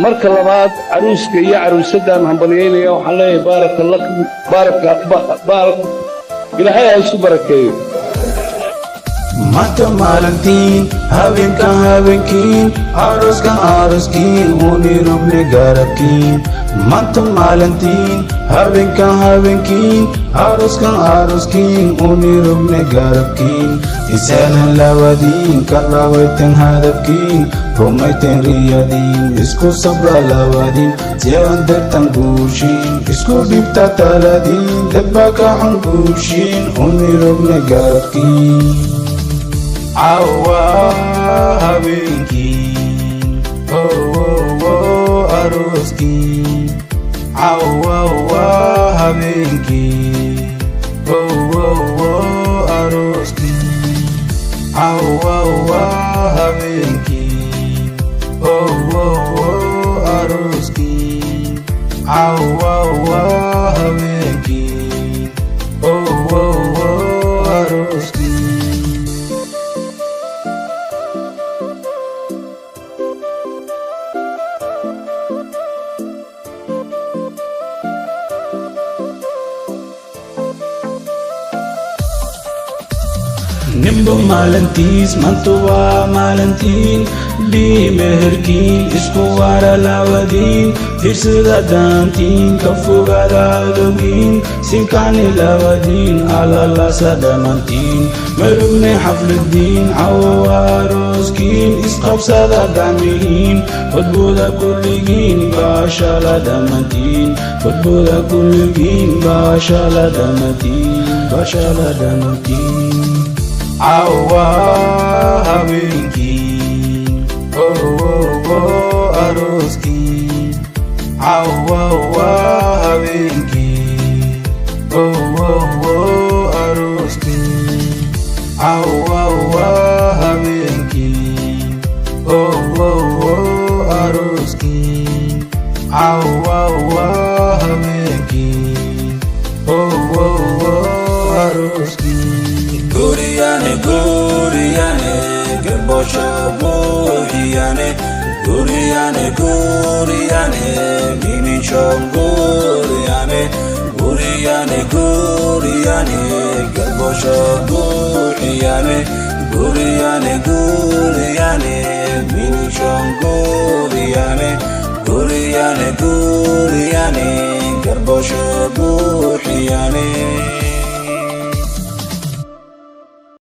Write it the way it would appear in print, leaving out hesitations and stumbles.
marka labaad caruuska iyo caruusadan hambalyeynaya waxaan leeyahay baarak ilaahay ha isu barakeeyo Mata malantin, havenkin, aroskin, unirumne garapkin. Mata malantin, havenkin, aroskin, unirumne garapkin. Isalan lawadin, karawaitin hadapkin, romaitin riyadin, isku sabra lawadin, siyan dertan gushin, isku bipta taladin, debaka hangushin, unirumne garapkin. Awa habinki, oh aroski. Awa habinki, oh aroski. Awa habinki, oh aroski. Awa habinki, oh aroski. Nimbo malantis, mantuwa malantin, di meherkin, isku wara lawadin, tirsida dantin, kafugada alugin, simkani lawadin, alala sadamantin, merubne hafluddin, awaroskin, isqabsada gamihin, wadbuda kulligin, bashala damatin, wadbuda kulligin, bashala damatin. Awa habinki, oh aroski. Awa habinki, oh aroski. Awa habinki, oh aroski. Awa habinki, oh aroski. Guriyane, gerbosha bohiyane. Guriyane, minichon guriyane. Guriyane, gerbosha bohiyane. Guriyane, minichon guriyane. Guriyane, gerbosha bohiyane.